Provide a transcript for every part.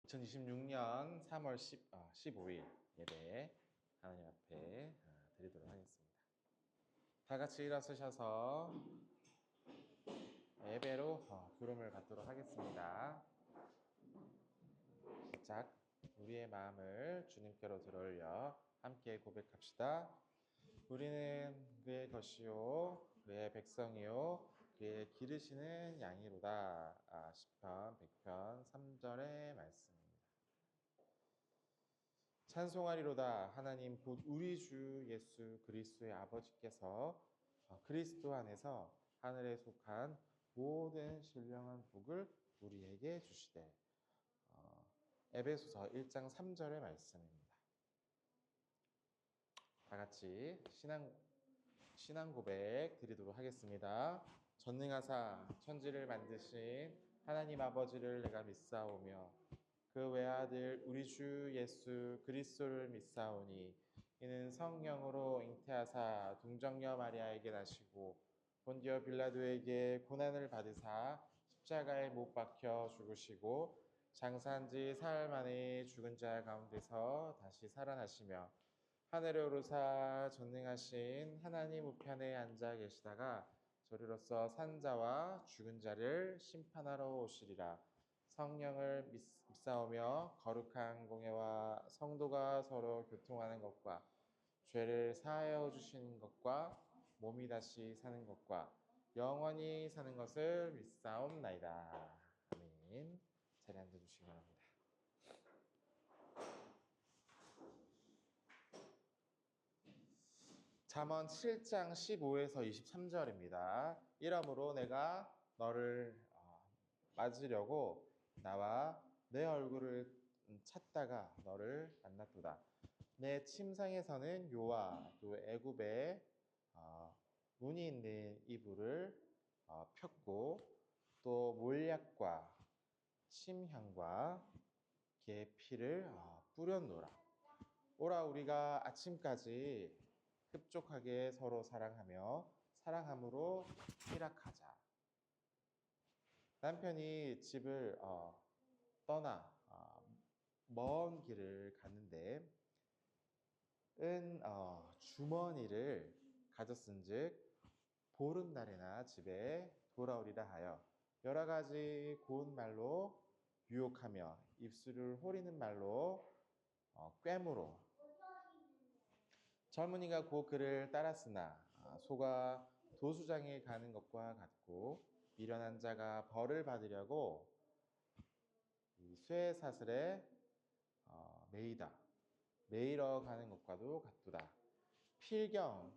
2026년 3월 15일 예배 하나님 앞에 드리도록 하겠습니다. 다 같이 일어서셔서 예배로 부름을 받도록 하겠습니다. 시작. 우리의 마음을 주님께로 들어올려 함께 고백합시다. 우리는 그의 것이요 그의 백성이요 그의 기르시는 양이로다. 시편 100편 3절의 말씀입니다. 찬송하리로다. 하나님 곧 우리 주 예수 그리스도의 아버지께서 그리스도 안에서 하늘에 속한 모든 신령한 복을 우리에게 주시되. 에베소서 1장 3절의 말씀입니다. 다 같이 신앙 고백 드리도록 하겠습니다. 전능하사 천지를 만드신 하나님 아버지를 내가 믿사오며 그 외아들 우리 주 예수 그리스도를 믿사오니 이는 성령으로 잉태하사 동정녀 마리아에게 나시고 본디오 빌라도에게 고난을 받으사 십자가에 못 박혀 죽으시고 장사한 지 사흘 만에 죽은 자 가운데서 다시 살아나시며 하늘에 오르사 전능하신 하나님 우편에 앉아 계시다가 저리로서 산 자와 죽은 자를 심판하러 오시리라. 성령을 믿사오며 거룩한 공예와 성도가 서로 교통하는 것과 죄를 사하여 주시는 것과 몸이 다시 사는 것과 영원히 사는 것을 믿사옵나이다. 아멘. 자리에 앉아주시기 바랍니다. 잠언 7장 15에서 23절입니다. 이러므로 내가 너를 맞으려고 나와 내 얼굴을 찾다가 너를 만났도다. 내 침상에서는 요와 또 애굽의 문이 있는 이불을 폈고 또 몰약과 침향과 계피를 뿌렸노라. 오라 우리가 아침까지 흡족하게 서로 사랑하며 사랑함으로 희락하자. 남편이 집을 떠나 먼 길을 갔는데 은 주머니를 가졌은즉 보름날에나 집에 돌아오리라 하여 여러 가지 고운 말로 유혹하며 입술을 호리는 말로 꿰물어 젊은이가 곧 그를 따랐으나 소가 도수장에 가는 것과 같고 미련한 자가 벌을 받으려고 쇠사슬에 매이러 가는 것과도 같도다. 필경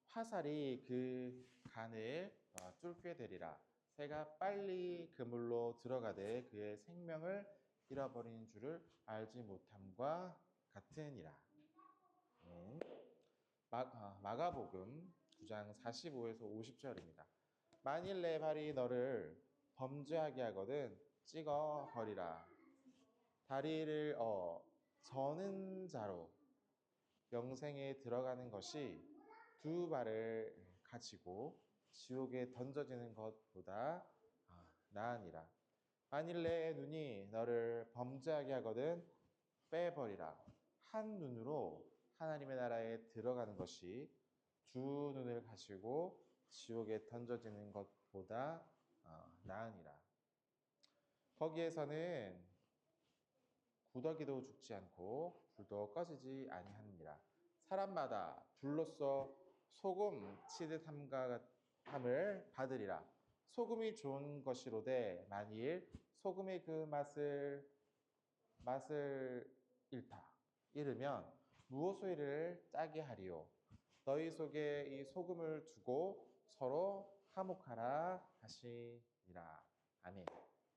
화살이 그 간을 뚫게 되리라. 새가 빨리 그물로 들어가되 그의 생명을 잃어버리는 줄을 알지 못함과 같으니라. 마가복음 9장 45에서 50절입니다. 만일 내 발이 너를 범죄하게 하거든 찍어 버리라. 다리를 저는 자로 영생에 들어가는 것이 두 발을 가지고 지옥에 던져지는 것보다 나으니라. 만일 내 눈이 너를 범죄하게 하거든 빼버리라. 한 눈으로 하나님의 나라에 들어가는 것이 두 눈을 가지고 지옥에 던져지는 것보다 나으니라. 거기에서는 구더기도 죽지 않고 불도 꺼지지 아니하느니라. 사람마다 불로써 소금 치듯 함을 받으리라. 소금이 좋은 것이로되 만일 소금의 그 맛을 잃으면 무엇으로 이를 짜게 하리요. 너희 속에 이 소금을 두고 서로 화목하라 하시니라. 아멘.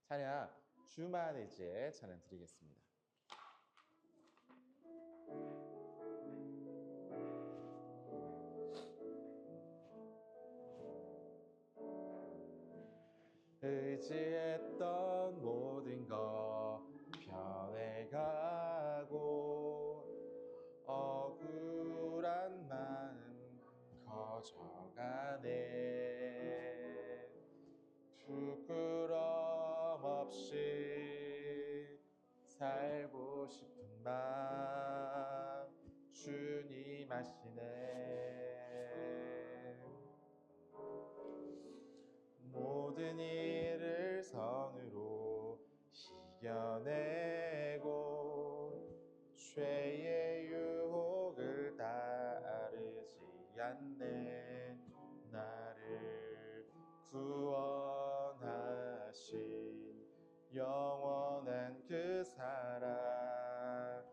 찬양 주만 의지에 찬양 드리겠습니다. 의지했던 모든 것 변해가고 억울한 마음 커져가네. 부끄럼 없이 살 이겨내고 죄의 유혹을 따르지 않네. 나를 구원하신 영원한 그 사랑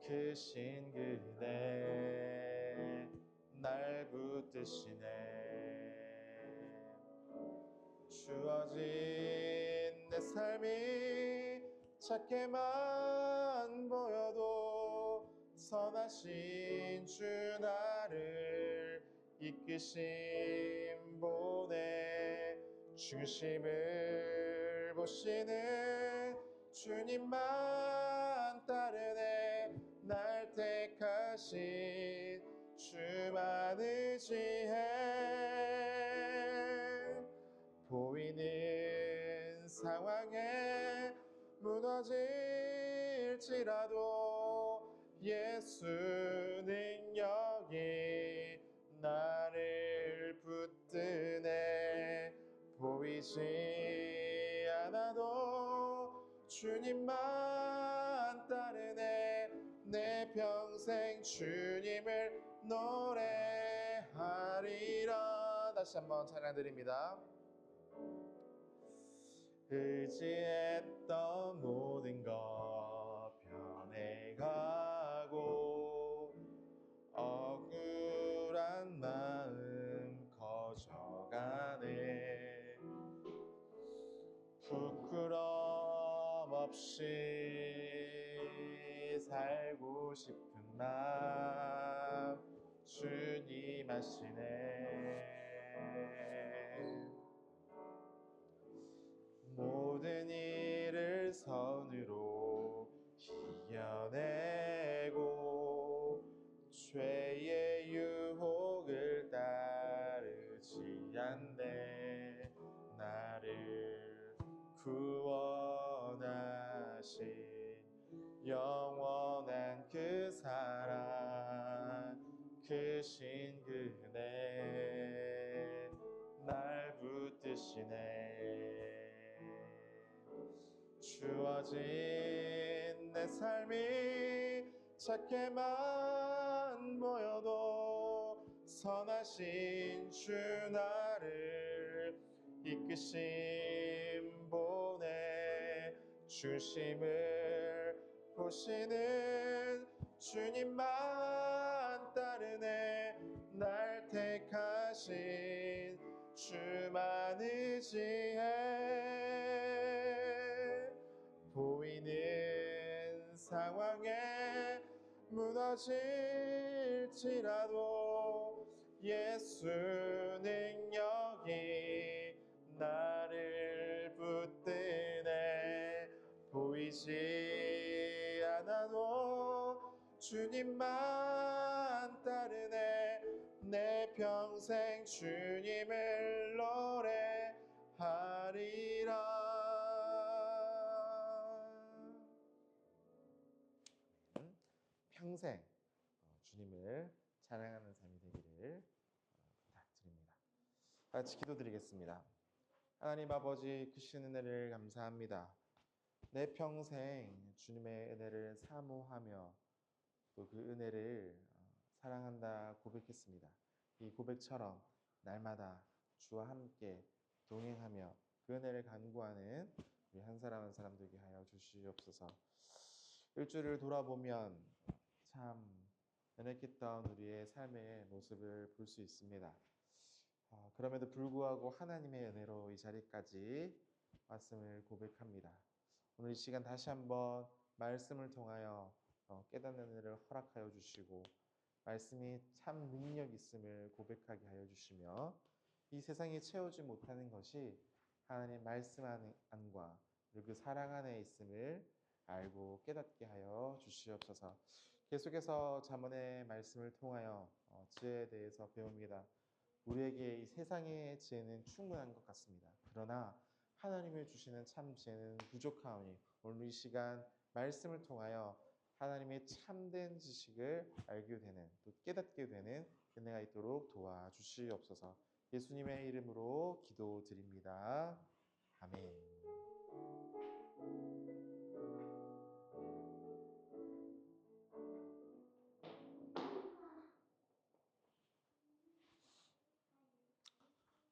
크신 그네 날 붙드시네. 주어진 내 삶이 작게만 보여도 선하신 주 나를 이끄심 보내. 중심을 보시는 주님만 따르네. 날 택하신 주만 의지해. 보이는 상황에 무너질지라도 예수 능력이 나를 붙드네. 보이지 않아도 주님만 따르네. 내 평생 주님을 노래하리라. 다시 한번 찬양 드립니다. 의지했던 모든 것 변해가고 억울한 마음 커져가네. 부끄럼 없이 살고 싶은 마음 주님 아시네. 모든 일을 선으로 이겨내고 죄의 유혹을 따르지 않네. 나를 구원하신 영원한 그 사랑 크신 그네 날 붙드시네. 주어진 내 삶이 작게만 보여도 선하신 주 나를 이끄심 보내. 중심을 보시는 주님만 따르네. 날 택하신 주만 의지해. 보이는 상황에 무너질지라도 예수 능력이 나를 붙드네. 보이지 않아도 주님만 따르네. 내 평생 주님을 노래하리라. 평생 주님을 찬양하는 삶이 되기를 부탁드립니다. 같이 기도드리겠습니다. 하나님 아버지, 크신 은혜를 감사합니다. 내 평생 주님의 은혜를 사모하며 또 그 은혜를 사랑한다 고백했습니다. 이 고백처럼 날마다 주와 함께 동행하며 그 은혜를 간구하는 우리 한 사람 한 사람 되게 하여 주시옵소서. 일주일을 돌아보면 참 연약했던 우리의 삶의 모습을 볼 수 있습니다. 그럼에도 불구하고 하나님의 은혜로 이 자리까지 왔음을 고백합니다. 오늘 이 시간 다시 한번 말씀을 통하여 깨닫는 은혜를 허락하여 주시고 말씀이 참 능력 있음을 고백하게 하여 주시며 이 세상이 채우지 못하는 것이 하나님의 말씀 안과 그리고 그 사랑 안에 있음을 알고 깨닫게 하여 주시옵소서. 계속해서 잠언의 말씀을 통하여 지혜에 대해서 배웁니다. 우리에게 이 세상의 지혜는 충분한 것 같습니다. 그러나 하나님이 주시는 참 지혜는 부족하오니 오늘 이 시간 말씀을 통하여 하나님의 참된 지식을 알게 되는 또 깨닫게 되는 은혜가 있도록 도와주시옵소서. 예수님의 이름으로 기도드립니다. 아멘.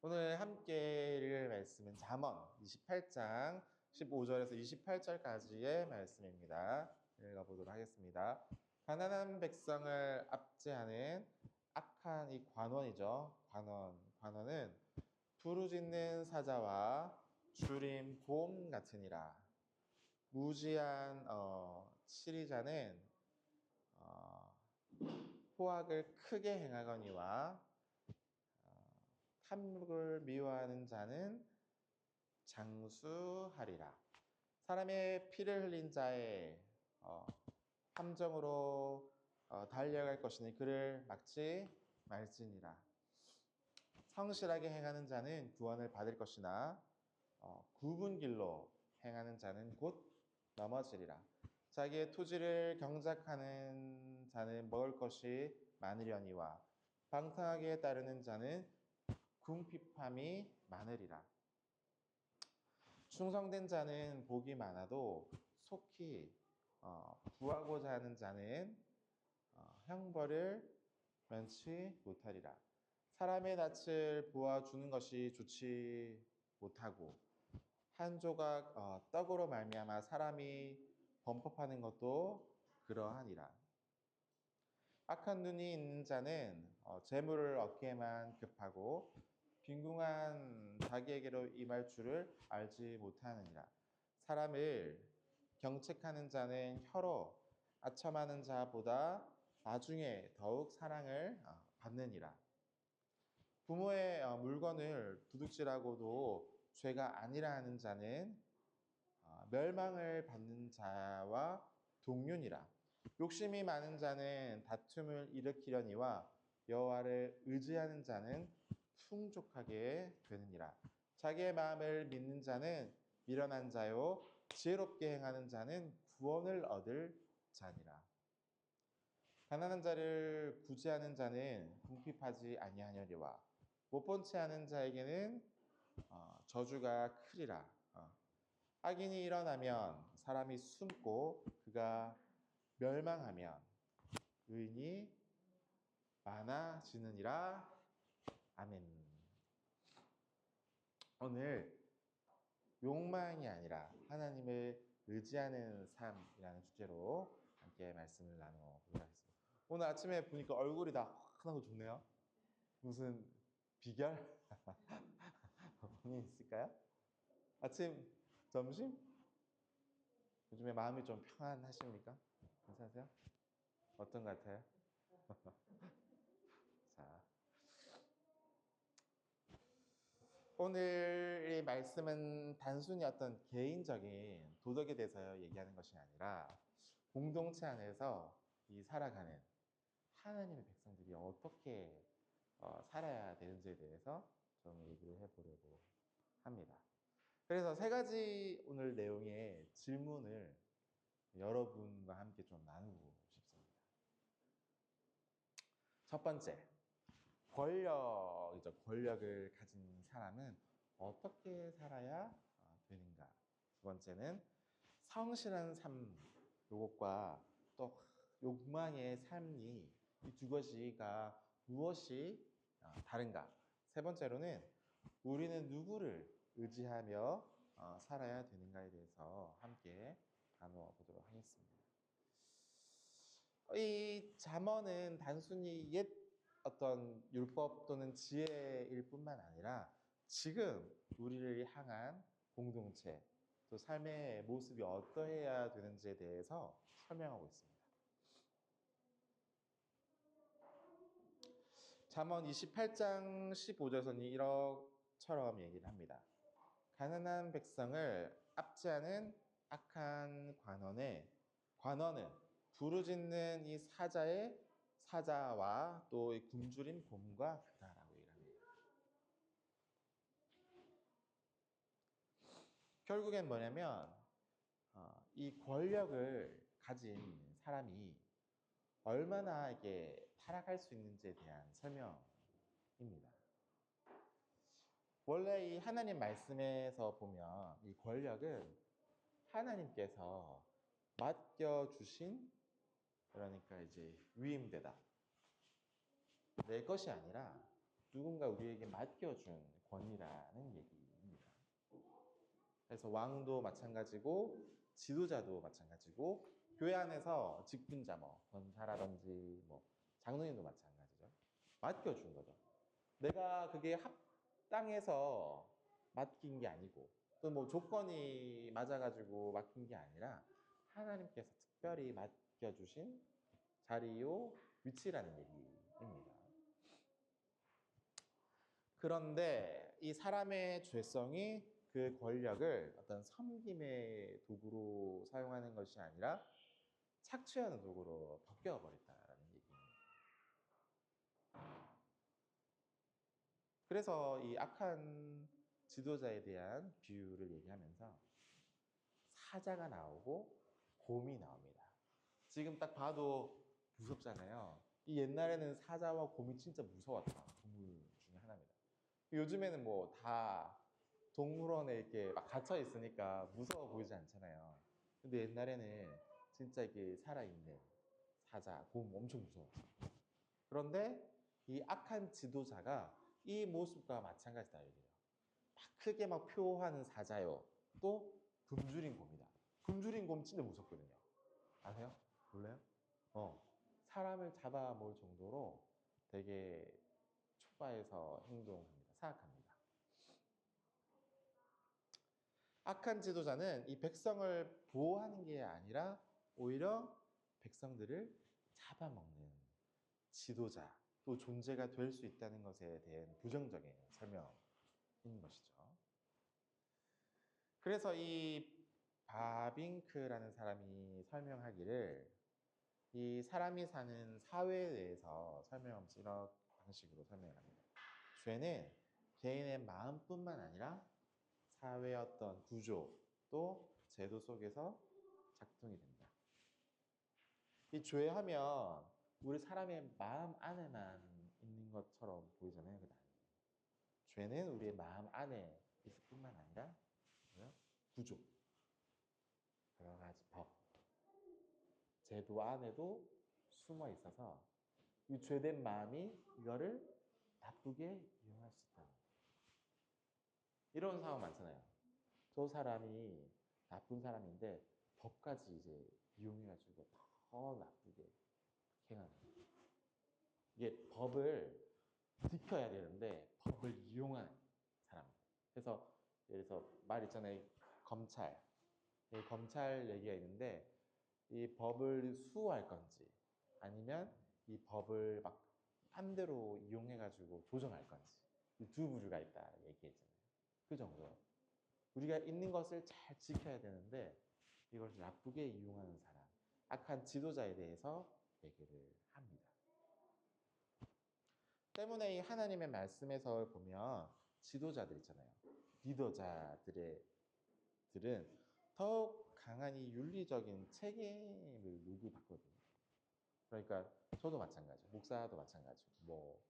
오늘 함께 읽을 말씀은 잠언 28장 15절에서 28절까지의 말씀입니다. 읽어보도록 하겠습니다. 가난한 백성을 압제하는 악한 이 관원이죠. 관원은 부르짖는 사자와 주림 곰 같으니라. 무지한 치리자는 포악을 크게 행하거니와 탐욕을 미워하는 자는 장수하리라. 사람의 피를 흘린 자의 함정으로 달려갈 것이니 그를 막지 말지니라. 성실하게 행하는 자는 구원을 받을 것이나 굽은 길로 행하는 자는 곧 넘어지리라. 자기의 토지를 경작하는 자는 먹을 것이 많으려니와 방탕하게 따르는 자는 궁핍함이 많으리라. 충성된 자는 복이 많아도 속히 부하고자 하는 자는 형벌을 면치 못하리라. 사람의 낯을 보아주는 것이 좋지 못하고 한 조각 떡으로 말미암아 사람이 범법하는 것도 그러하니라. 악한 눈이 있는 자는 재물을 얻기에만 급하고 빈궁한 자기에게로 임할 줄을 알지 못하느니라. 사람을 경책하는 자는 혀로 아첨하는 자보다 나중에 더욱 사랑을 받느니라. 부모의 물건을 도둑질하고도 죄가 아니라 하는 자는 멸망을 받는 자와 동륜이라. 욕심이 많은 자는 다툼을 일으키려니와 여호와를 의지하는 자는 풍족하게 되느니라. 자기의 마음을 믿는 자는 미련한 자요 지혜롭게 행하는 자는 구원을 얻을 자니라. 가난한 자를 구제하는 자는 궁핍하지 아니하려니와 못 본 채 하는 자에게는 저주가 크리라. 악인이 일어나면 사람이 숨고 그가 멸망하면 의인이 많아지느니라. 아멘. 오늘 욕망이 아니라 하나님을 의지하는 삶이라는 주제로 함께 말씀을 나눠보도록 하겠습니다. 오늘 아침에 보니까 얼굴이 다 환하고 좋네요. 무슨 비결? 본인 있을까요? 아침, 점심? 요즘에 마음이 좀 평안하십니까? 괜찮으세요? 어떤 것 같아요? 자, 오늘의 말씀은 단순히 어떤 개인적인 도덕에 대해서 얘기하는 것이 아니라 공동체 안에서 이 살아가는 하나님의 백성들이 어떻게 살아야 되는지에 대해서 좀 얘기를 해보려고 합니다. 그래서 세 가지 오늘 내용의 질문을 여러분과 함께 좀 나누고 싶습니다. 첫 번째, 권력이죠. 권력을 가진 사람은 어떻게 살아야 되는가? 두 번째는 성실한 삶, 요것과 또 욕망의 삶이 이 두 가지가 무엇이 다른가? 세 번째로는 우리는 누구를 의지하며 살아야 되는가에 대해서 함께 나누어 보도록 하겠습니다. 이 잠언은 단순히 옛 어떤 율법 또는 지혜일 뿐만 아니라 지금 우리를 향한 공동체 또 삶의 모습이 어떠해야 되는지에 대해서 설명하고 있습니다. 잠언 28장 15절에서는 이처럼 얘기를 합니다. 가난한 백성을 압제하는 악한 관원은 부르짖는 이 사자와 또 이 굶주린 곰과 같다라고 얘기를 합니다. 결국엔 뭐냐면 이 권력을 가진 사람이 얼마나 이게 타락할 수 있는지에 대한 설명입니다. 원래 이 하나님 말씀에서 보면 이 권력은 하나님께서 맡겨주신, 그러니까 이제 위임되다, 내 것이 아니라 누군가 우리에게 맡겨준 권위라는 얘기입니다. 그래서 왕도 마찬가지고 지도자도 마찬가지고 교회 안에서 직분자 뭐 권사라든지 뭐 장로님도 마찬가지죠. 맡겨준 거죠. 내가 그게 합당해서 맡긴 게 아니고 또 뭐 조건이 맞아가지고 맡긴 게 아니라 하나님께서 특별히 맡겨주신 자리요 위치라는 얘기입니다. 그런데 이 사람의 죄성이 그 권력을 어떤 섬김의 도구로 사용하는 것이 아니라 착취하는 도구로 바뀌어버렸다라는 얘기입니다. 그래서 이 악한 지도자에 대한 비유를 얘기하면서 사자가 나오고 곰이 나옵니다. 지금 딱 봐도 무섭잖아요. 이 옛날에는 사자와 곰이 진짜 무서웠던 동물 중에 하나입니다. 요즘에는 뭐 다 동물원에 이렇게 막 갇혀 있으니까 무서워 보이지 않잖아요. 근데 옛날에는 진짜 이게 살아있는 사자, 곰 엄청 무서웠어요. 그런데 이 악한 지도자가 이 모습과 마찬가지다 이래요. 막 크게 막 표하는 사자요. 또 굶주린 곰이다. 굶주린 곰 진짜 무섭거든요. 아세요? 몰라요? 사람을 잡아먹을 정도로 되게 초과해서 행동합니다. 사악합니다. 악한 지도자는 이 백성을 보호하는 게 아니라 오히려 백성들을 잡아먹는 지도자, 또 존재가 될 수 있다는 것에 대한 부정적인 설명인 것이죠. 그래서 이 바빙크라는 사람이 설명하기를 이 사람이 사는 사회에 대해서 설명하면서 이런 방식으로 설명을 합니다. 죄는 개인의 마음뿐만 아니라 사회의 어떤 구조 또 제도 속에서 작동이 된다. 이 죄하면 우리 사람의 마음 안에만 있는 것처럼 보이잖아요. 그게 아니에요. 죄는 우리의 마음 안에 있을 뿐만 아니라 구조, 여러 가지 법, 제도 안에도 숨어 있어서 이 죄된 마음이 이거를 나쁘게 이용할 수 있다. 이런 상황 많잖아요. 저 사람이 나쁜 사람인데 법까지 이제 이용해가지고 더 나쁘게 행하는 거예요. 이게 법을 지켜야 되는데 법을 이용하는 사람. 그래서 예를 들어서 말 있잖아요. 검찰. 이 검찰 얘기가 있는데 이 법을 수호할 건지 아니면 이 법을 막 맘대로 이용해가지고 조정할 건지 이 두 부류가 있다 얘기했잖아요. 그 정도. 우리가 있는 것을 잘 지켜야 되는데 이걸 나쁘게 이용하는 사람, 악한 지도자에 대해서 얘기를 합니다. 때문에 이 하나님의 말씀에서 보면 지도자들 있잖아요. 리더자들은 더욱 강한 이 윤리적인 책임을 요구받거든요. 그러니까 저도 마찬가지고 목사도 마찬가지고 뭐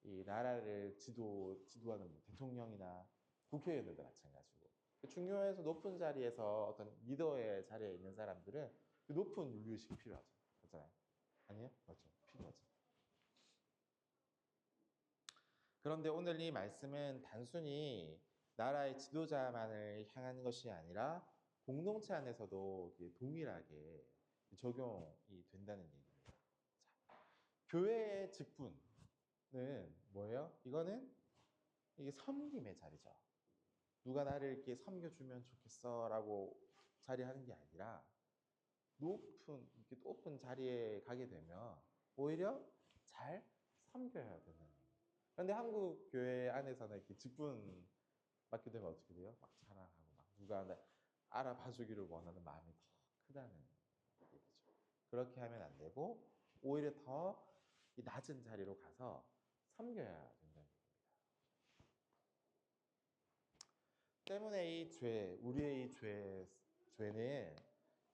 이 나라를 지도하는 뭐 대통령이나 국회의원들도 마찬가지고 중요해서 높은 자리에서 어떤 리더의 자리에 있는 사람들은 그 높은 윤리의식이 필요하죠. 맞잖아요. 아니에요? 맞죠. 필요하죠. 그런데 오늘 이 말씀은 단순히 나라의 지도자만을 향한 것이 아니라 공동체 안에서도 동일하게 적용이 된다는 얘기입니다. 자, 교회의 직분은 뭐예요? 이거는 이게 섬김의 자리죠. 누가 나를 이렇게 섬겨주면 좋겠어라고 자리하는 게 아니라 이렇게 높은 자리에 가게 되면 오히려 잘 섬겨야 되는. 그런데 한국 교회 안에서는 이렇게 직분 맡게 되면 어떻게 돼요? 막 자랑하고 막 누가 알아봐주기를 원하는 마음이 더 크다는 얘기죠. 그렇게 하면 안 되고 오히려 더 이 낮은 자리로 가서 섬겨야 된다는 얘기입니다. 때문에 우리의 이 죄는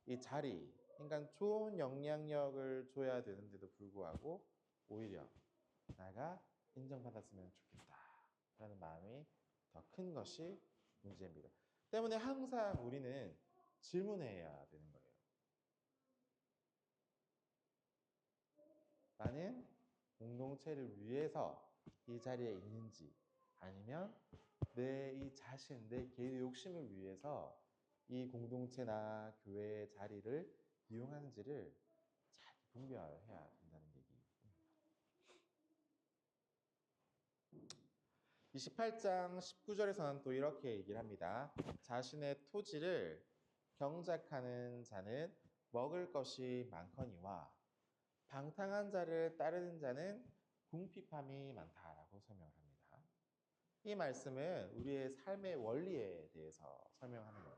이 자리, 그러니까 좋은 영향력을 줘야 되는데도 불구하고 오히려 내가 인정받았으면 좋겠다라는 마음이 더 큰 것이 문제입니다. 때문에 항상 우리는 질문해야 되는 거예요. 나는 공동체를 위해서 이 자리에 있는지 아니면 내 이 자신, 내 개인의 욕심을 위해서 이 공동체나 교회의 자리를 이용하는지를 잘 분별해야 된다는 얘기입니다. 28장 19절에서는 또 이렇게 얘기를 합니다. 자신의 토지를 경작하는 자는 먹을 것이 많거니와 방탕한 자를 따르는 자는 궁핍함이 많다라고 설명을 합니다. 이 말씀은 우리의 삶의 원리에 대해서 설명하는 거예요.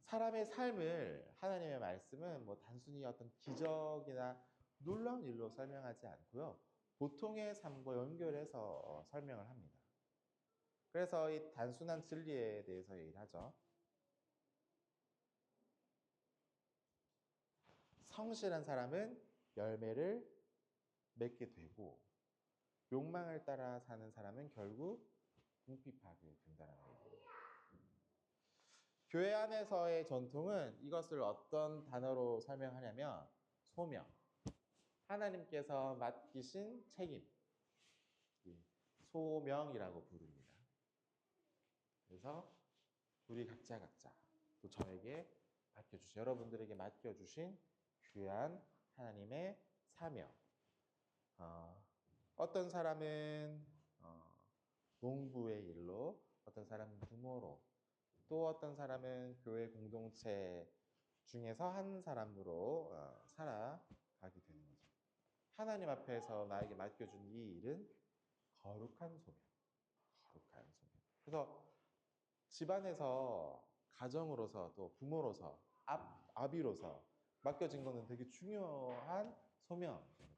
사람의 삶을 하나님의 말씀은 뭐 단순히 어떤 기적이나 놀라운 일로 설명하지 않고요. 보통의 삶과 연결해서 설명을 합니다. 그래서 이 단순한 진리에 대해서 얘기를 하죠. 성실한 사람은 열매를 맺게 되고 욕망을 따라 사는 사람은 결국 궁핍하게 된다는 얘기예요. 교회 안에서의 전통은 이것을 어떤 단어로 설명하냐면 소명, 하나님께서 맡기신 책임, 소명이라고 부릅니다. 그래서 우리 각자 또 저에게 맡겨주신, 여러분들에게 맡겨주신 귀한 하나님의 사명. 어떤 사람은 농부의 일로, 어떤 사람은 부모로, 또 어떤 사람은 교회 공동체 중에서 한 사람으로 살아가게 되는 거죠. 하나님 앞에서 나에게 맡겨준 이 일은 거룩한 소명. 그래서 집안에서 가정으로서 또 부모로서 아비로서 맡겨진 거는 되게 중요한 소명인 거죠.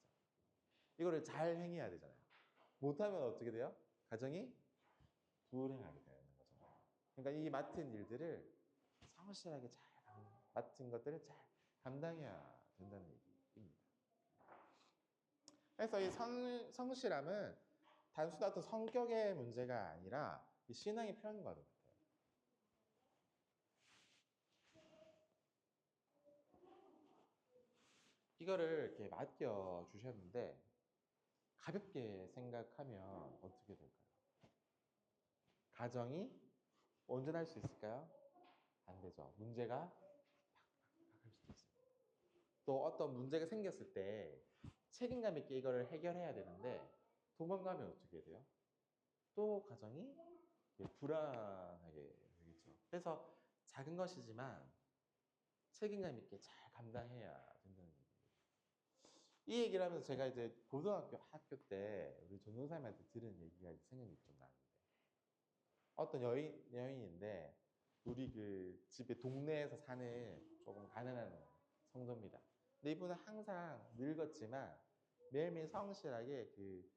이거를 잘 행해야 되잖아요. 못하면 어떻게 돼요? 가정이 불행하게 되는 거죠. 그러니까 이 맡은 일들을 성실하게 맡은 것들을 잘 감당해야 된다는 얘기입니다. 그래서 이 성실함은 단순한 어떤 성격의 문제가 아니라 이 신앙의 표현인 것 같아요. 이거를 이렇게 맡겨 주셨는데 가볍게 생각하면 어떻게 될까요? 가정이 온전할 수 있을까요? 안 되죠. 문제가 팍팍할 수도 있어요. 또 어떤 문제가 생겼을 때 책임감 있게 이거를 해결해야 되는데 도망가면 어떻게 돼요? 또 가정이 불안하게 되겠죠. 그래서 작은 것이지만 책임감 있게 잘 감당해야 된다는 얘기예요. 이 얘기를 하면서 제가 이제 고등학교 학교 때 우리 전도사님한테 들은 얘기가 생각이 좀 나는데, 어떤 여인인데 우리 그 집에 동네에서 사는 조금 가난한 성도입니다. 근데 이분은 항상 늙었지만 매일매일 성실하게 그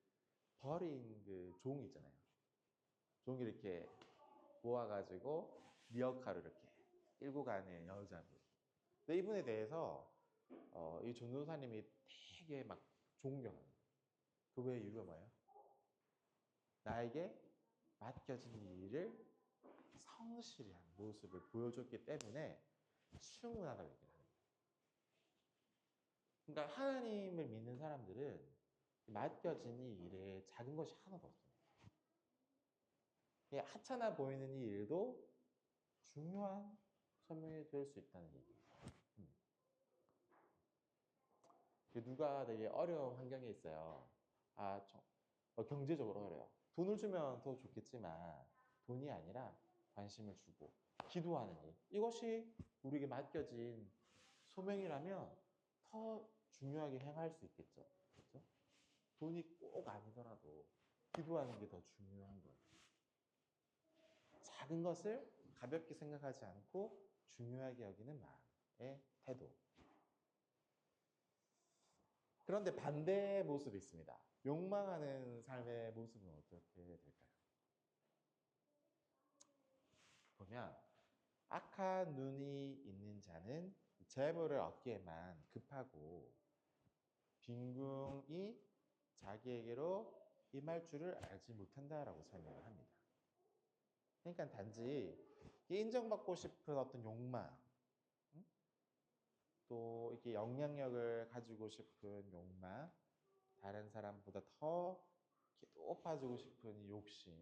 버린 그 종 있잖아요. 종이 이렇게 모아가지고 리어카로 이렇게 끌고 가는 여자분. 근데 이분에 대해서 이 전도사님이 되게 막 존경합니다. 그 외의 이유가 뭐예요? 나에게 맡겨진 일을 성실히 한 모습을 보여줬기 때문에 충분하다고 얘기를 합니다. 그러니까 하나님을 믿는 사람들은 맡겨진 이 일에 작은 것이 하나도 없습니다. 하찮아 보이는 이 일도 중요한 설명이 될 수 있다는 얘기입니다. 누가 되게 어려운 환경에 있어요. 경제적으로 어려요. 돈을 주면 더 좋겠지만 돈이 아니라 관심을 주고 기도하는 일. 이것이 우리에게 맡겨진 소명이라면 더 중요하게 행할 수 있겠죠. 그렇죠? 돈이 꼭 아니더라도 기도하는 게 더 중요한 거예요. 작은 것을 가볍게 생각하지 않고 중요하게 여기는 마음의 태도. 그런데 반대의 모습이 있습니다. 욕망하는 삶의 모습은 어떻게 될까요? 보면 악한 눈이 있는 자는 재물을 얻기에만 급하고 빈궁이 자기에게로 임할 줄을 알지 못한다라고 설명을 합니다. 그러니까 단지 인정받고 싶은 어떤 욕망, 또 이렇게 영향력을 가지고 싶은 욕망, 다른 사람보다 더 이렇게 높아지고 싶은 이 욕심.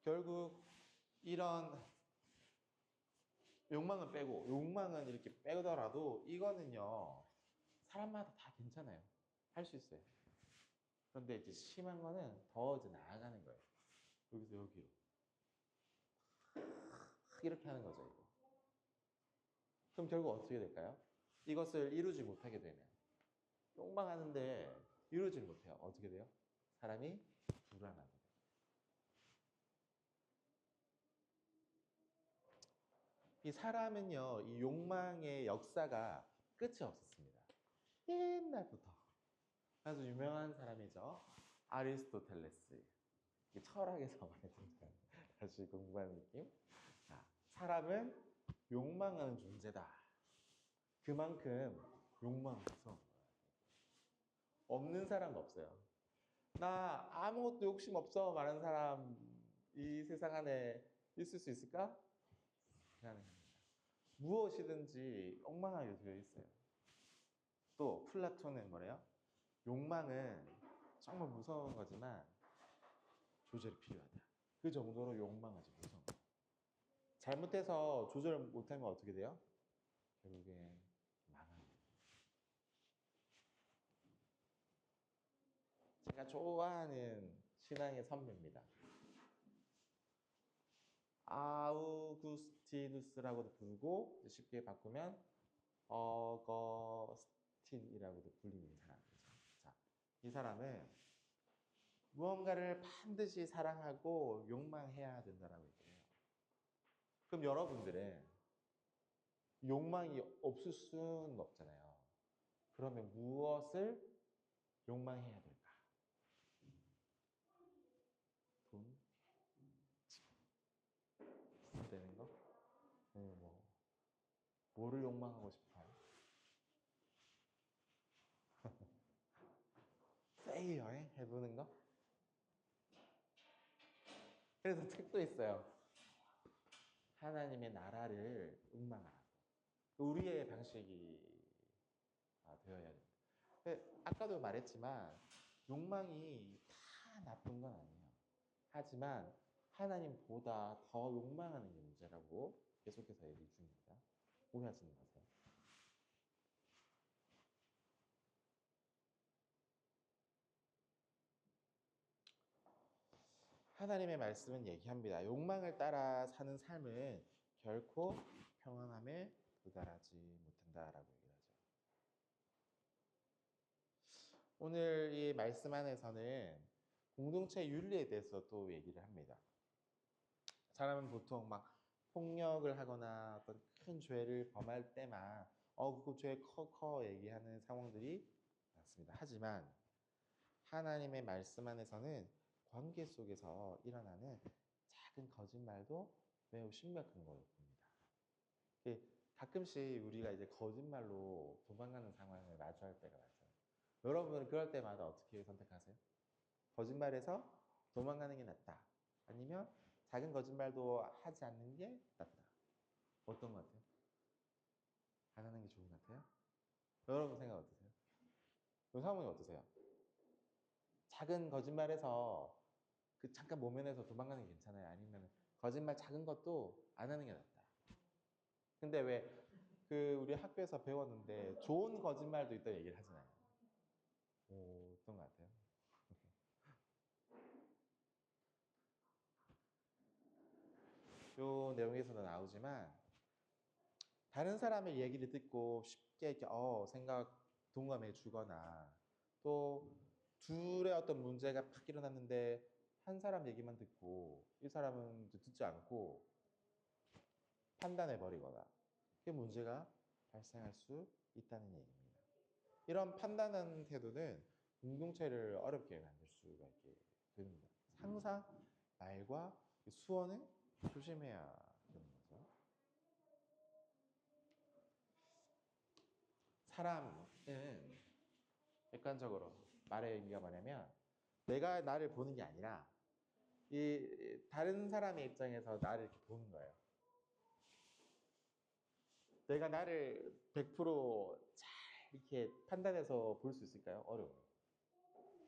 결국 이런 욕망은 빼고, 욕망은 이렇게 빼더라도 이거는요, 사람마다 다 괜찮아요. 할 수 있어요. 그런데 이제 심한 거는 더 이제 나아가는 거예요. 여기서 여기로. 이렇게 하는 거죠, 이거. 그럼 결국 어떻게 될까요? 이것을 이루지 못하게 되면. 욕망하는데 이루지 못해요. 어떻게 돼요? 사람이 불안하게 돼요. 이 사람은요, 이 욕망의 역사가 끝이 없었습니다. 옛날부터. 아주 유명한 사람이죠. 아리스토텔레스. 철학에서 많이 등장. 다시 공부하는 느낌. 자, 사람은 욕망하는 존재다. 그만큼 욕망이 무서운 거예요. 없는 사람 없어요. 나 아무것도 욕심 없어 말하는 사람 이 세상 안에 있을 수 있을까? 불가능합니다. 무엇이든지 엉망하게 되어 있어요. 또 플라톤은 뭐래요? 욕망은 정말 무서운 거지만 조절이 필요하다. 그 정도로 욕망하지 무서운 거예요. 잘못해서 조절 못하면 어떻게 돼요? 결국에 망합니다. 제가 좋아하는 신앙의 선배입니다. 아우구스티누스라고도 부르고 쉽게 바꾸면 어거스틴이라고도 불리는 사람이죠. 자, 이 사람은 무언가를 반드시 사랑하고 욕망해야 된다라고 얘기해요. 그럼 여러분들은 욕망이 없을 수는 없잖아요. 그러면 무엇을 욕망해야 될까? 돈? 돈 되는 거? 뭐를 욕망하고 싶어요? 세일 여행 해보는 거? 그래서 책도 있어요. 하나님의 나라를 욕망하라고. 우리의 방식이 되어야 됩니다. 아까도 말했지만 욕망이 다 나쁜 건 아니에요. 하지만 하나님보다 더 욕망하는 게 문제라고 계속해서 얘기 중입니다. 오해하시는 마세요. 하나님의 말씀은 얘기합니다. 욕망을 따라 사는 삶은 결코 평안함에 도달하지 못한다라고 얘기를 하죠. 오늘 이 말씀 안에서는 공동체 윤리에 대해서 또 얘기를 합니다. 사람은 보통 막 폭력을 하거나 어떤 큰 죄를 범할 때만 그 죄 커 얘기하는 상황들이 많습니다. 하지만 하나님의 말씀 안에서는 관계 속에서 일어나는 작은 거짓말도 매우 심각한 걸로 봅니다. 가끔씩 우리가 이제 거짓말로 도망가는 상황을 마주할 때가 많아요. 여러분은 그럴 때마다 어떻게 선택하세요? 거짓말에서 도망가는 게 낫다. 아니면 작은 거짓말도 하지 않는 게 낫다. 어떤 것 같아요? 안 하는 게 좋은 것 같아요? 여러분 생각 어떠세요? 이 상황이 어떠세요? 작은 거짓말에서 그 잠깐 모면에서 도망가는 게 괜찮아요? 아니면 거짓말 작은 것도 안 하는 게 낫다. 근데 왜 우리 학교에서 배웠는데 좋은 거짓말도 있다고 얘기를 하잖아요. 어떤 것 같아요? 요 내용에서도 나오지만 다른 사람의 얘기를 듣고 쉽게 이렇게 동감해 주거나 또 둘의 어떤 문제가 팍 일어났는데 한 사람 얘기만 듣고 이 사람은 듣지 않고 판단해 버리거나 그 문제가 발생할 수 있다는 얘기입니다. 이런 판단하는 태도는 공동체를 어렵게 만들 수가 있게 됩니다. 항상 말과 수어는 조심해야 되는 거죠. 사람은 객관적으로 말의 의미가 뭐냐면 내가 나를 보는 게 아니라 이 다른 사람의 입장에서 나를 이렇게 보는 거예요. 내가 나를 100%잘 이렇게 판단해서 볼 수 있을까요? 어려워요.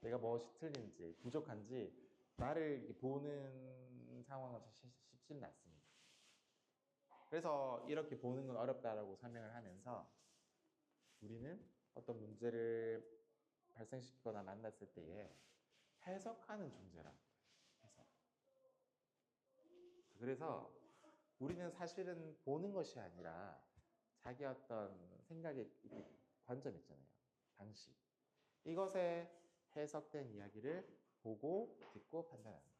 내가 무엇이 틀린지, 부족한지 나를 이렇게 보는 상황은 쉽지는 않습니다. 그래서 이렇게 보는 건 어렵다라고 설명을 하면서 우리는 어떤 문제를 발생시키거나 만났을 때에 해석하는 존재라고 해석. 그래서 우리는 사실은 보는 것이 아니라 자기 어떤 생각의 관점 있잖아요. 방식. 이것에 해석된 이야기를 보고 듣고 판단하는 거예요.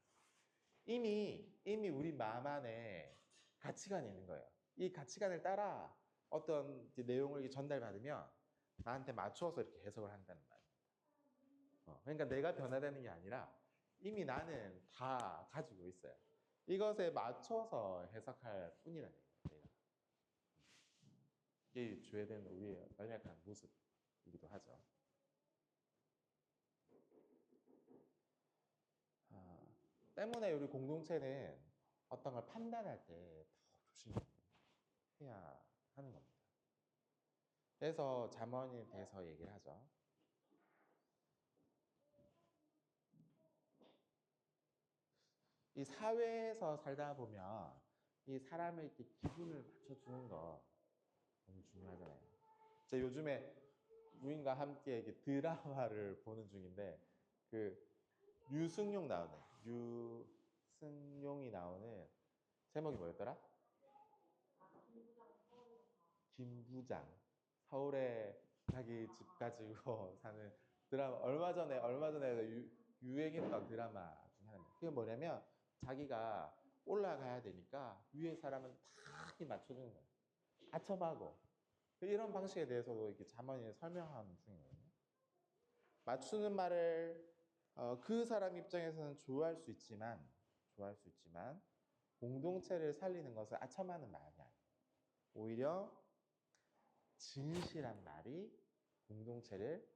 이미 우리 마음 안에 가치관이 있는 거예요. 이 가치관을 따라 어떤 내용을 전달받으면 나한테 맞추어서 이렇게 해석을 한다는 말입니다. 그러니까 내가 변화되는 게 아니라 이미 나는 다 가지고 있어요. 이것에 맞춰서 해석할 뿐이라는 거예요. 내가. 이게 주의된 우리의 연약한 모습이기도 하죠. 때문에 우리 공동체는 어떤 걸 판단할 때 더 조심해야 하는 겁니다. 그래서 잠언에 대해서 얘기를 하죠. 이 사회에서 살다 보면 이 사람의 이렇게 기분을 맞춰주는 거 너무 중요하잖아요. 제가 요즘에 부인과 함께 이렇게 드라마를 보는 중인데 그 류승용이 나오는 제목이 뭐였더라? 김부장. 서울에 자기 집 가지고 사는 드라마. 얼마 전에 유행했던 드라마 중에 하나입니다. 그게 뭐냐면 자기가 올라가야 되니까 위에 사람은 다 맞춰주는 거예요. 아첨하고. 이런 방식에 대해서도 이렇게 잠언이 설명하는 중이거든요. 맞추는 말을 그 사람 입장에서는 좋아할 수 있지만 공동체를 살리는 것을 아첨하는 말이 아니에요. 오히려 진실한 말이 공동체를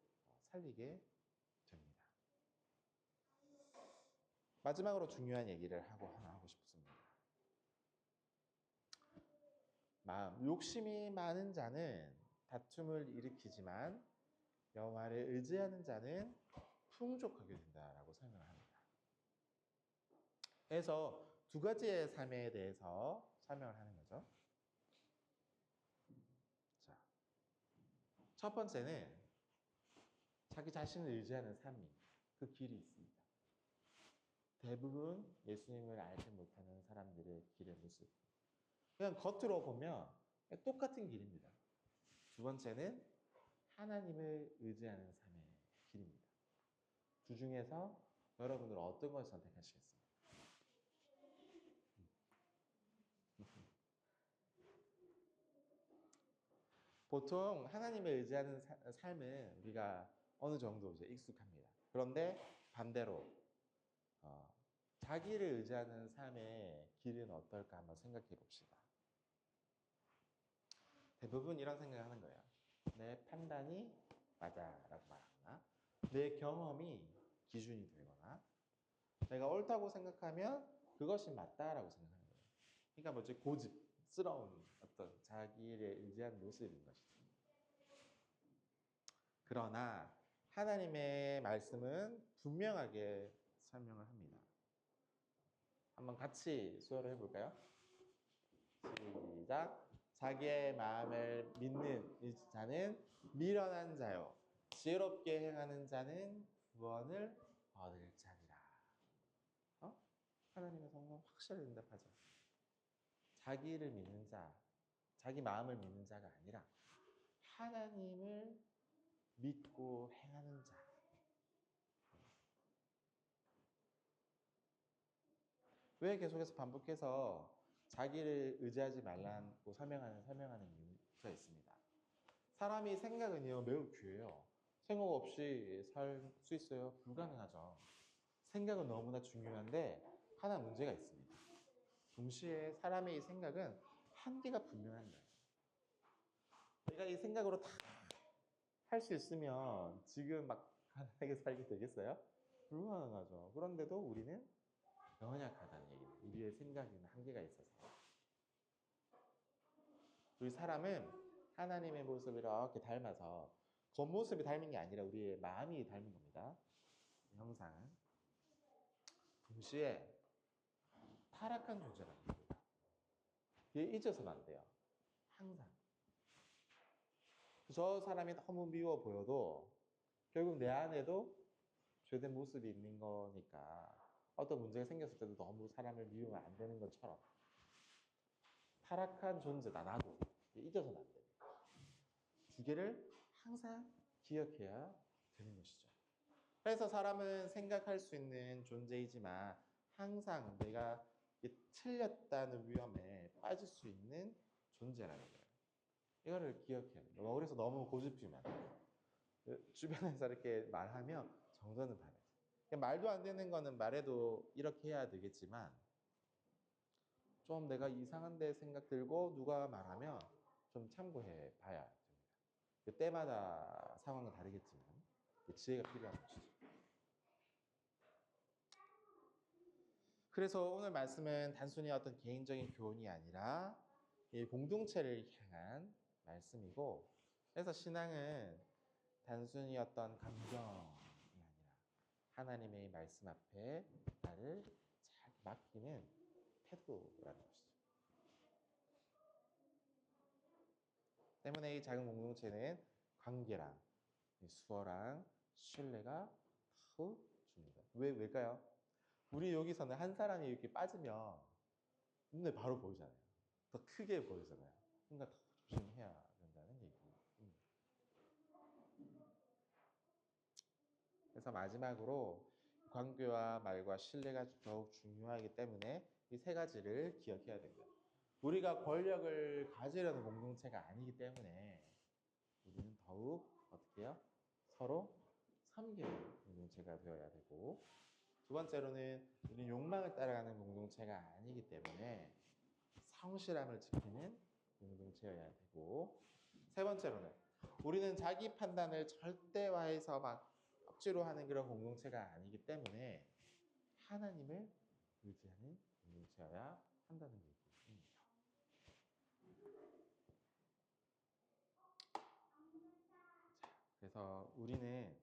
살리게 됩니다. 마지막으로 중요한 얘기를 하나 하고 싶습니다. 욕심이 많은 자는 다툼을 일으키지만 여호와를 의지하는 자는 풍족하게 된다라고 설명을 합니다. 그래서 두 가지의 삶에 대해서 설명을 하는 거죠. 자, 첫 번째는 자기 자신을 의지하는 삶이 그 길이 있습니다. 대부분 예수님을 알지 못하는 사람들의 길의 모습. 그냥 겉으로 보면 똑같은 길입니다. 두 번째는 하나님을 의지하는 삶의 길입니다. 두 중에서 여러분들은 어떤 걸 선택하시겠습니까? 보통 하나님을 의지하는 삶은 우리가 어느 정도 이제 익숙합니다. 그런데 반대로 자기를 의지하는 삶의 길은 어떨까 한번 생각해 봅시다. 대부분 이런 생각을 하는 거예요. 내 판단이 맞아라고 말하거나 내 경험이 기준이 되거나 내가 옳다고 생각하면 그것이 맞다라고 생각하는 거예요. 그러니까 뭐지 고집스러운 어떤 자기를 의지한 모습인 것이죠. 그러나 하나님의 말씀은 분명하게 설명을 합니다. 한번 같이 수어를 해볼까요? 시작. 자기의 마음을 믿는 자는 미련한 자요. 지혜롭게 행하는 자는 구원을 얻을 자니라. 하나님의 성경 확실히 응답하죠. 자기를 믿는 자, 자기 마음을 믿는 자가 아니라 하나님을 믿고 행하는 자. 왜 계속해서 반복해서 자기를 의지하지 말라고 설명하는 이유가 있습니다. 사람이 생각은요, 매우 귀해요. 생각 없이 살 수 있어요? 불가능하죠. 생각은 너무나 중요한데, 하나 문제가 있습니다. 동시에 사람의 이 생각은 한계가 분명한 거예요. 내가 이 생각으로 다 할 수 있으면 지금 막 가난하게 살게 되겠어요? 불가능하죠. 그런데도 우리는 연약하다는 얘기예요. 우리의 생각에는 한계가 있어서. 우리 사람은 하나님의 모습을 이렇게 닮아서 겉모습이 닮은 게 아니라 우리의 마음이 닮은 겁니다. 형상은 동시에 타락한 존재라는 겁니다. 이게 잊어서는 안 돼요. 항상. 저 사람이 너무 미워 보여도 결국 내 안에도 죄된 모습이 있는 거니까 어떤 문제가 생겼을 때도 너무 사람을 미우면 안 되는 것처럼 타락한 존재다, 나도. 잊어서는 안 돼요. 두 개를 항상 기억해야 되는 것이죠. 그래서 사람은 생각할 수 있는 존재이지만 항상 내가 틀렸다는 위험에 빠질 수 있는 존재라는 거예요. 이거를 기억해야 돼요. 그래서 너무 고집피면 안 돼요. 주변에서 이렇게 말하면 정도는 봐야 돼요. 말도 안 되는 거는 말해도 이렇게 해야 되겠지만 좀 내가 이상한데 생각 들고 누가 말하면 좀 참고해 봐야 됩니다. 때마다 상황은 다르겠지만 지혜가 필요한 것이죠. 그래서 오늘 말씀은 단순히 어떤 개인적인 교훈이 아니라 이 공동체를 향한 말씀이고, 그래서 신앙은 단순히 어떤 감정이 아니라 하나님의 말씀 앞에 나를 잘 맡기는 태도라는 것이죠. 때문에 이 작은 공동체는 관계랑 수어랑 신뢰가 더 줍니다. 왜일까요? 우리 여기서는 한 사람이 이렇게 빠지면 눈에 바로 보이잖아요. 더 크게 보이잖아요. 그러니까 더 조심해야 된다는 얘기입니다. 그래서 마지막으로 관계와 말과 신뢰가 더욱 중요하기 때문에 이 세 가지를 기억해야 됩니다. 우리가 권력을 가지려는 공동체가 아니기 때문에 우리는 더욱 어떻게 해요? 서로 섬기는 공동체가 되어야 되고, 두 번째로는 우리는 욕망을 따라가는 공동체가 아니기 때문에 성실함을 지키는 공동체여야 되고, 세 번째로는 우리는 자기 판단을 절대화해서 막 억지로 하는 그런 공동체가 아니기 때문에 하나님을 의지하는 공동체여야 한다는 얘기입니다. 그래서 우리는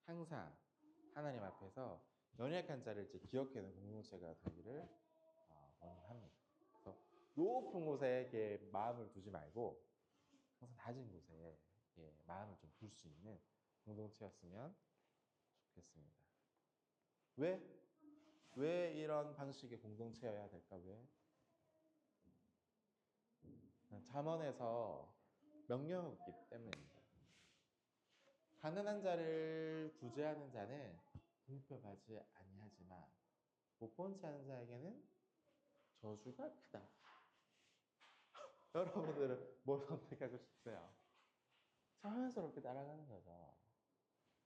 항상 하나님 앞에서 연약한 자를 기억하는 공동체가 되기를 원합니다. 그래서 높은 곳에 이렇게 마음을 두지 말고 항상 낮은 곳에 마음을 좀 둘 수 있는 공동체였으면 좋겠습니다. 왜? 왜 이런 방식의 공동체여야 될까? 왜? 잠언에서 명령이 있기 때문입니다. 가난한 자를 구제하는 자는 궁핍하지 아니하지만 못 본 채 하는 자에게는 저주가 크다. 여러분들은 뭘 선택하고 싶으세요? 자연스럽게 따라가는 거죠.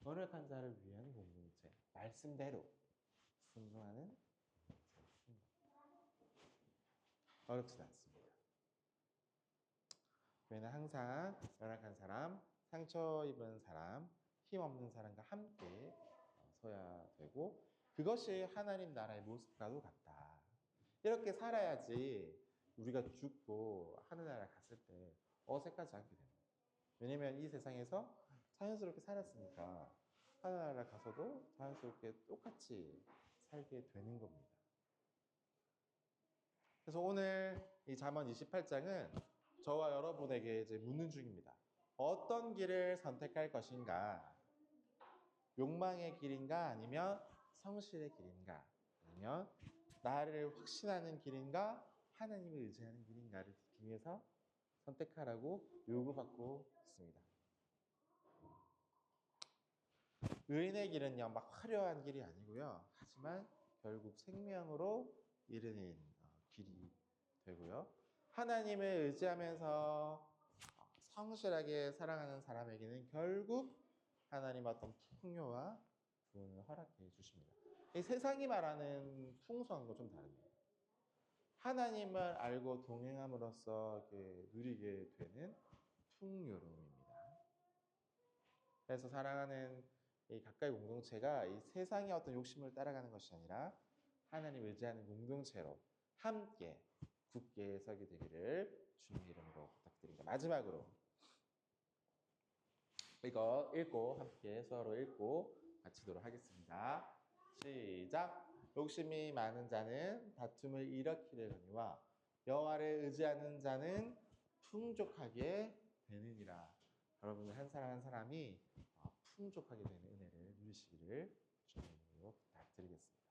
연약한 자를 위한 공동체, 말씀대로 순종하는 공동체입니다. 어렵진 않습니다. 저희는 항상 연약한 사람, 상처 입은 사람, 힘없는 사람과 함께 서야 되고, 그것이 하나님 나라의 모습과도 같다. 이렇게 살아야지 우리가 죽고 하늘나라 갔을 때 어색하지 않게 됩니다. 왜냐면 이 세상에서 자연스럽게 살았으니까 하늘나라 가서도 자연스럽게 똑같이 살게 되는 겁니다. 그래서 오늘 이 잠언 28장은 저와 여러분에게 이제 묻는 중입니다. 어떤 길을 선택할 것인가? 욕망의 길인가? 아니면 성실의 길인가? 아니면 나를 확신하는 길인가? 하나님을 의지하는 길인가를 중에서 선택하라고 요구받고 있습니다. 의인의 길은요, 막 화려한 길이 아니고요. 하지만 결국 생명으로 이르는 길이 되고요. 하나님을 의지하면서 성실하게 살아가는 사람에게는 결국 하나님 어떤 풍요와 구원을 허락해 주십니다. 이 세상이 말하는 풍성한 건 좀 다릅니다. 하나님을 알고 동행함으로써 누리게 되는 풍요로움입니다. 그래서 사랑하는 이 가까이 공동체가 이 세상의 어떤 욕심을 따라가는 것이 아니라 하나님 의지하는 공동체로 함께 굳게 서게 되기를 주님 이름으로 부탁드립니다. 마지막으로 이거 읽고 함께 서로 읽고 마치도록 하겠습니다. 시작. 욕심이 많은 자는 다툼을 일으키려니와 여호와를 의지하는 자는 풍족하게 되느니라. 여러분들 한 사람 한 사람이 풍족하게 되는 은혜를 누리시기를 주님으로 부탁드리겠습니다.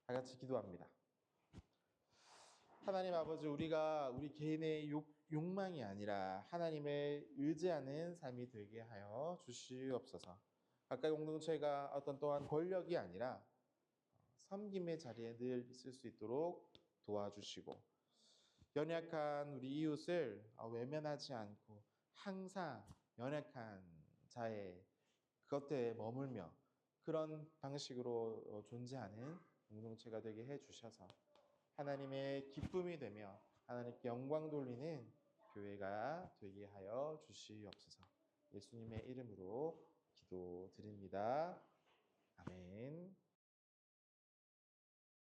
다 같이 기도합니다. 하나님 아버지, 우리가 우리 개인의 욕망이 아니라 하나님을 의지하는 삶이 되게 하여 주시옵소서. 가까이 공동체가 어떤 또한 권력이 아니라 섬김의 자리에 늘 있을 수 있도록 도와주시고, 연약한 우리 이웃을 외면하지 않고 항상 연약한 자의 곁에 머물며 그런 방식으로 존재하는 공동체가 되게 해주셔서 하나님의 기쁨이 되며 하나님께 영광 돌리는 교회가 되게 하여 주시옵소서. 예수님의 이름으로 기도드립니다. 아멘.